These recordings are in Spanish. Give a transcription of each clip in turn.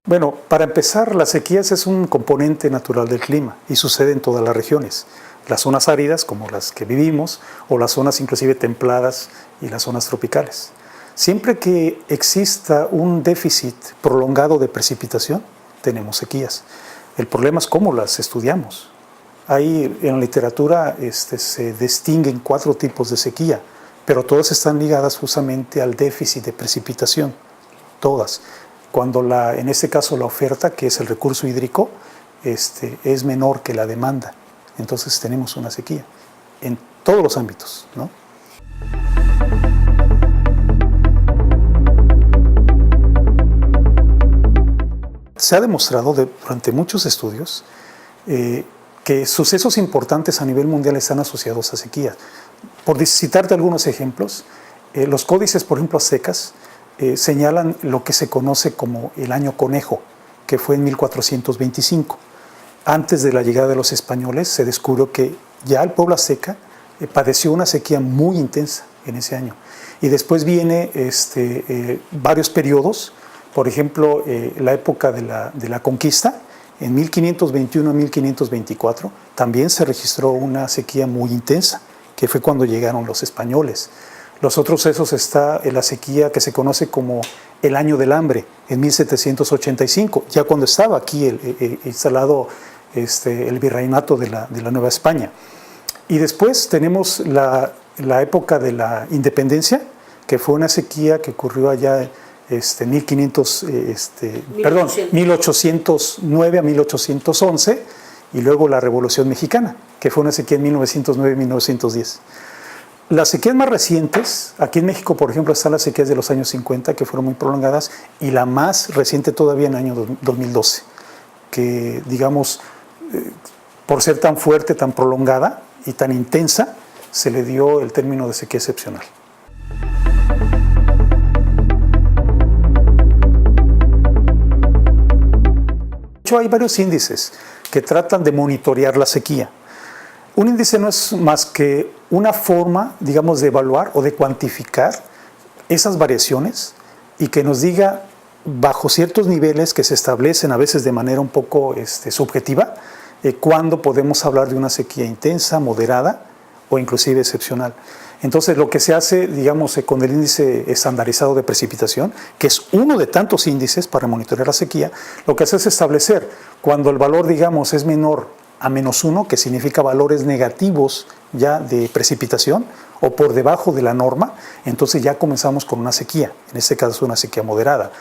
Bueno, para empezar, las sequías es un componente natural del clima y sucede en todas las regiones. Las zonas áridas, como las que vivimos, o las zonas inclusive templadas y las zonas tropicales. Siempre que exista un déficit prolongado de precipitación, tenemos sequías. El problema es cómo las estudiamos. Ahí en la literatura se distinguen 4 tipos de sequía, pero todas están ligadas justamente al déficit de precipitación, todas. Cuando en este caso la oferta, que es el recurso hídrico, es menor que la demanda, entonces tenemos una sequía en todos los ámbitos, ¿no? Se ha demostrado durante muchos estudios que sucesos importantes a nivel mundial están asociados a sequías. Por citarte algunos ejemplos, los códices, por ejemplo, aztecas, señalan lo que se conoce como el año conejo, que fue en 1425. Antes de la llegada de los españoles se descubrió que ya el pueblo azteca padeció una sequía muy intensa en ese año. Y después viene varios periodos, por ejemplo, la época de la conquista, en 1521 a 1524, también se registró una sequía muy intensa, que fue cuando llegaron los españoles. Los otros sucesos está en la sequía que se conoce como el año del hambre, en 1785, ya cuando estaba aquí instalado el virreinato de la Nueva España. Y después tenemos la época de la independencia, que fue una sequía que ocurrió allá 1809 a 1811, y luego la Revolución Mexicana, que fue una sequía en 1909 y 1910. Las sequías más recientes, aquí en México, por ejemplo, están las sequías de los años 50, que fueron muy prolongadas, y la más reciente todavía en el año 2012, que, digamos, por ser tan fuerte, tan prolongada y tan intensa, se le dio el término de sequía excepcional. De hecho, hay varios índices que tratan de monitorear la sequía. Un índice no es más que una forma, digamos, de evaluar o de cuantificar esas variaciones y que nos diga, bajo ciertos niveles que se establecen a veces de manera un poco subjetiva, cuándo podemos hablar de una sequía intensa, moderada o inclusive excepcional. Entonces, lo que se hace, digamos, con el índice estandarizado de precipitación, que es uno de tantos índices para monitorear la sequía, lo que hace es establecer cuando el valor, digamos, es menor a -1, que significa valores negativos ya de precipitación, o por debajo de la norma, entonces ya comenzamos con una sequía, en este caso una sequía moderada.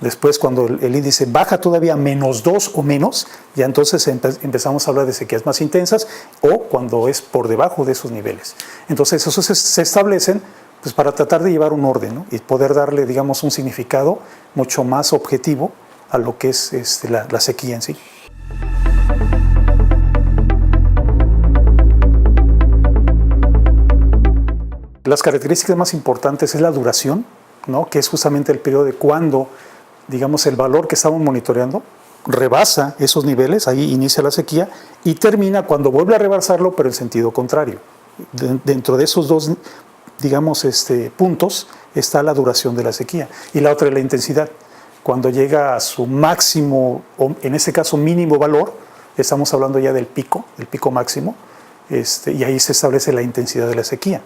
Después, cuando el índice baja todavía a -2 o menos, ya entonces empezamos a hablar de sequías más intensas, o cuando es por debajo de esos niveles. Entonces, esos se establecen pues, para tratar de llevar un orden, ¿no? Y poder darle, digamos, un significado mucho más objetivo a lo que es la sequía en sí. Las características más importantes es la duración, ¿no? Que es justamente el periodo de cuando, digamos, el valor que estamos monitoreando rebasa esos niveles, ahí inicia la sequía, y termina cuando vuelve a rebasarlo, pero en sentido contrario. Dentro de esos dos, digamos, puntos está la duración de la sequía. Y la otra es la intensidad. Cuando llega a su máximo, o en este caso mínimo valor, estamos hablando ya del pico máximo, y ahí se establece la intensidad de la sequía.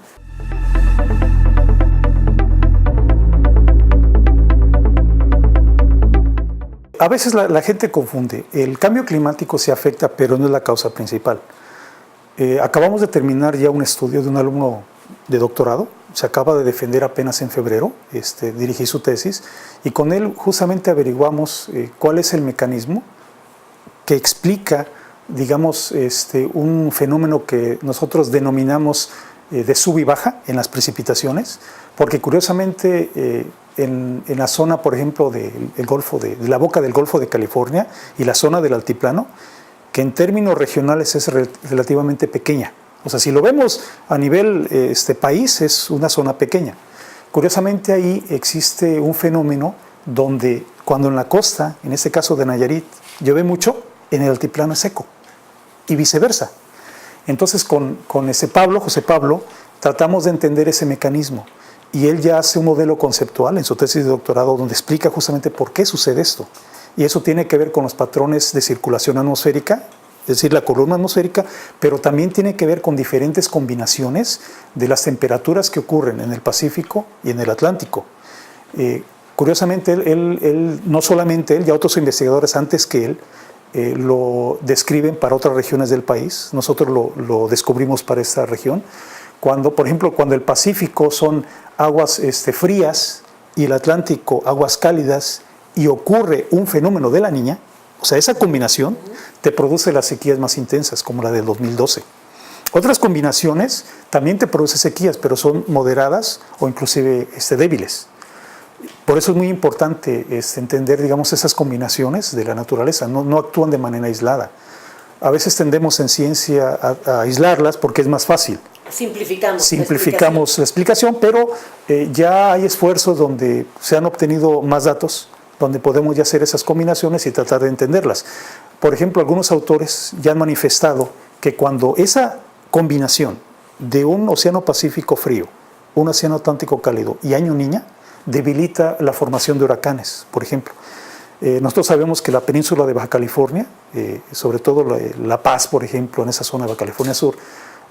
A veces la gente confunde. El cambio climático se afecta, pero no es la causa principal. Acabamos de terminar ya un estudio de un alumno de doctorado, se acaba de defender apenas en febrero, dirigí su tesis, y con él justamente averiguamos cuál es el mecanismo que explica, digamos, un fenómeno que nosotros denominamos de sub y baja en las precipitaciones, porque curiosamente en la zona, por ejemplo, de la boca del Golfo de California y la zona del altiplano, que en términos regionales es relativamente pequeña. O sea, si lo vemos a nivel país, es una zona pequeña. Curiosamente ahí existe un fenómeno donde cuando en la costa, en este caso de Nayarit, llueve mucho, en el altiplano es seco y viceversa. Entonces con José Pablo, tratamos de entender ese mecanismo. Y él ya hace un modelo conceptual en su tesis de doctorado donde explica justamente por qué sucede esto. y eso tiene que ver con los patrones de circulación atmosférica, es decir, la columna atmosférica, pero también tiene que ver con diferentes combinaciones de las temperaturas que ocurren en el Pacífico y en el Atlántico. Curiosamente, no solamente él, ya otros investigadores antes que él, lo describen para otras regiones del país. Nosotros lo descubrimos para esta región. Por ejemplo, cuando el Pacífico son aguas frías y el Atlántico aguas cálidas y ocurre un fenómeno de la Niña, o sea, esa combinación te produce las sequías más intensas, como la del 2012. Otras combinaciones también te producen sequías, pero son moderadas o inclusive débiles. Por eso es muy importante entender, digamos, esas combinaciones de la naturaleza, no actúan de manera aislada. A veces tendemos en ciencia a aislarlas porque es más fácil. Simplificamos la explicación, pero ya hay esfuerzos donde se han obtenido más datos, donde podemos ya hacer esas combinaciones y tratar de entenderlas. Por ejemplo, algunos autores ya han manifestado que cuando esa combinación de un océano Pacífico frío, un océano Atlántico cálido y año Niña, debilita la formación de huracanes, por ejemplo. Nosotros sabemos que la península de Baja California, sobre todo La Paz, por ejemplo, en esa zona de Baja California Sur,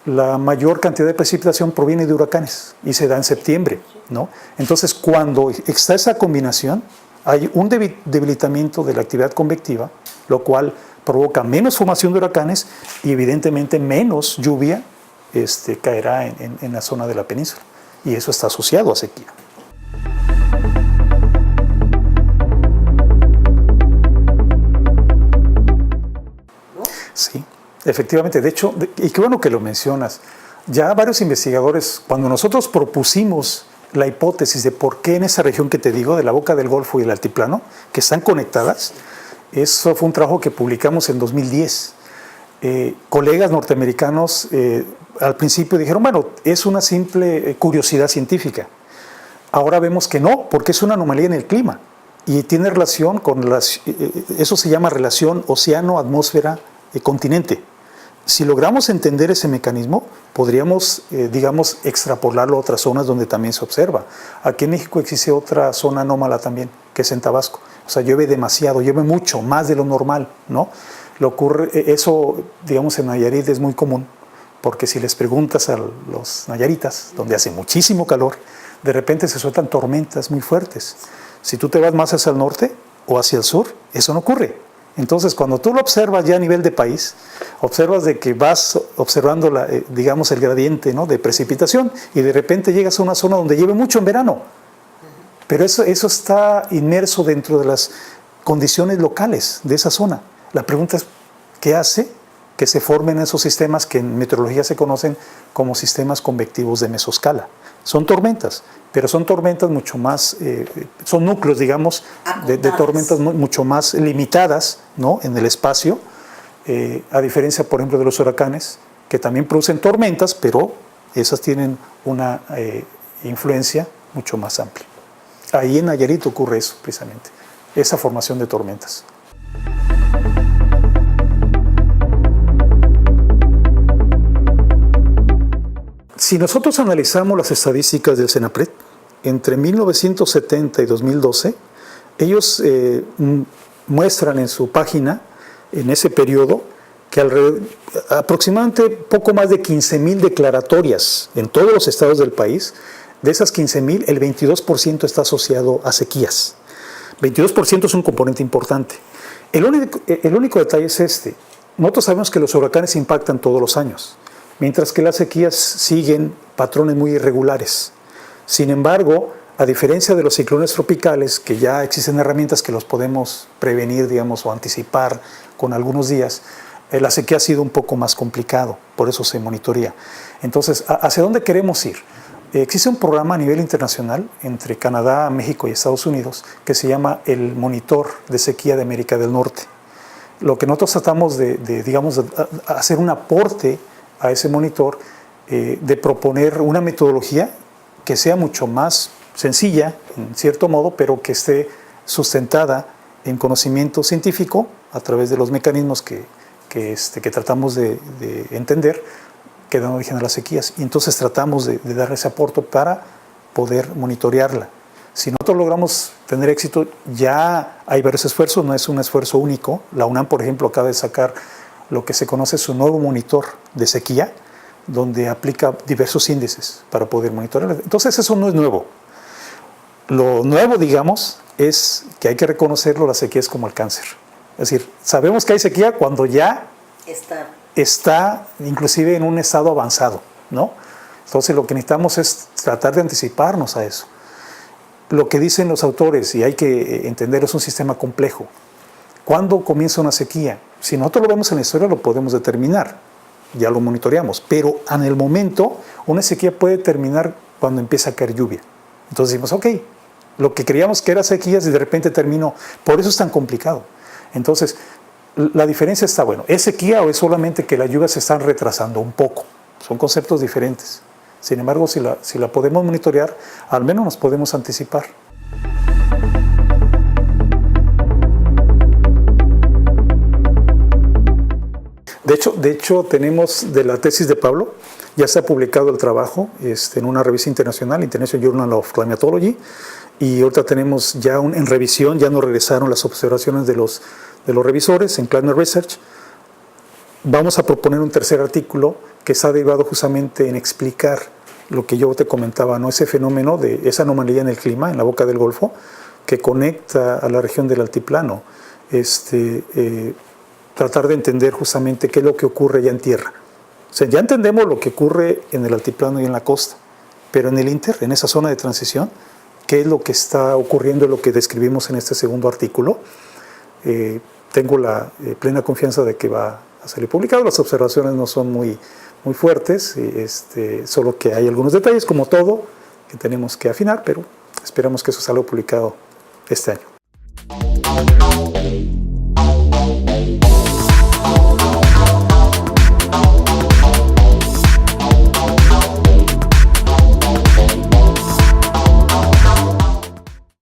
la mayor cantidad de precipitación proviene de huracanes y se da en septiembre, ¿no? Entonces, cuando está esa combinación, hay un debilitamiento de la actividad convectiva, lo cual provoca menos formación de huracanes y evidentemente menos lluvia caerá en la zona de la península. Y eso está asociado a sequía. Sí, efectivamente. De hecho, y qué bueno que lo mencionas, ya varios investigadores, cuando nosotros propusimos la hipótesis de por qué en esa región que te digo, de la Boca del Golfo y el Altiplano, que están conectadas, eso fue un trabajo que publicamos en 2010. Colegas norteamericanos al principio dijeron, bueno, es una simple curiosidad científica. Ahora vemos que no, porque es una anomalía en el clima y tiene relación con eso se llama relación océano-atmósfera-continente. Si logramos entender ese mecanismo, podríamos, digamos, extrapolarlo a otras zonas donde también se observa. Aquí en México existe otra zona anómala también, que es en Tabasco. O sea, llueve demasiado, llueve mucho, más de lo normal, ¿no? Eso, digamos, en Nayarit es muy común, porque si les preguntas a los nayaritas, donde hace muchísimo calor, de repente se sueltan tormentas muy fuertes. Si tú te vas más hacia el norte o hacia el sur, eso no ocurre. Entonces, cuando tú lo observas ya a nivel de país, observas de que vas observando, digamos, el gradiente, ¿no?, de precipitación y de repente llegas a una zona donde llueve mucho en verano. Pero eso está inmerso dentro de las condiciones locales de esa zona. La pregunta es, ¿qué hace que se formen esos sistemas que en meteorología se conocen como sistemas convectivos de mesoscala? Son tormentas, pero son tormentas mucho más, son núcleos, digamos, de tormentas mucho más limitadas, ¿no?, en el espacio, a diferencia, por ejemplo, de los huracanes, que también producen tormentas, pero esas tienen una influencia mucho más amplia. Ahí en Nayarit ocurre eso, precisamente, esa formación de tormentas. Si nosotros analizamos las estadísticas del CENAPRED, entre 1970 y 2012, ellos muestran en su página, en ese periodo, que aproximadamente poco más de 15,000 declaratorias en todos los estados del país. De esas 15,000, el 22% está asociado a sequías. 22% es un componente importante. El único detalle es este. Nosotros sabemos que los huracanes impactan todos los años, mientras que las sequías siguen patrones muy irregulares. Sin embargo, a diferencia de los ciclones tropicales, que ya existen herramientas que los podemos prevenir, digamos, o anticipar con algunos días, la sequía ha sido un poco más complicado, por eso se monitorea. Entonces, ¿hacia dónde queremos ir? Existe un programa a nivel internacional entre Canadá, México y Estados Unidos que se llama el Monitor de Sequía de América del Norte. Lo que nosotros tratamos digamos, de hacer un aporte a ese monitor, de proponer una metodología que sea mucho más sencilla, en cierto modo, pero que esté sustentada en conocimiento científico a través de los mecanismos que tratamos de entender que dan origen a las sequías. Y entonces tratamos de dar ese aporte para poder monitorearla. Si nosotros logramos tener éxito, ya hay varios esfuerzos, no es un esfuerzo único. La UNAM, por ejemplo, acaba de sacar lo que se conoce su nuevo monitor de sequía, donde aplica diversos índices para poder monitorear. Entonces eso no es nuevo. Lo nuevo, digamos, es que hay que reconocerlo, la sequía es como el cáncer. Es decir, sabemos que hay sequía cuando ya está inclusive en un estado avanzado, ¿no? Entonces lo que necesitamos es tratar de anticiparnos a eso. Lo que dicen los autores, y hay que entender, es un sistema complejo. ¿Cuándo comienza una sequía? Si nosotros lo vemos en la historia, lo podemos determinar, ya lo monitoreamos, pero en el momento, una sequía puede terminar cuando empieza a caer lluvia. Entonces decimos, ok, lo que creíamos que era sequías y de repente terminó. Por eso es tan complicado. Entonces, la diferencia está, bueno, ¿es sequía o es solamente que las lluvias se están retrasando un poco? Son conceptos diferentes. Sin embargo, si la podemos monitorear, al menos nos podemos anticipar. De hecho, tenemos de la tesis de Pablo, ya se ha publicado el trabajo en una revista internacional, International Journal of Climatology, y ahorita tenemos ya en revisión, ya nos regresaron las observaciones de los revisores en Climate Research. Vamos a proponer un tercer artículo que está derivado justamente en explicar lo que yo te comentaba, ¿no? Ese fenómeno de esa anomalía en el clima, en la boca del Golfo, que conecta a la región del altiplano. Tratar de entender justamente qué es lo que ocurre ya en tierra. O sea, ya entendemos lo que ocurre en el altiplano y en la costa, pero en el inter, en esa zona de transición, qué es lo que está ocurriendo, lo que describimos en este segundo artículo. Tengo la plena confianza de que va a salir publicado. Las observaciones no son muy fuertes, solo que hay algunos detalles, como todo, que tenemos que afinar, pero esperamos que eso salga publicado este año.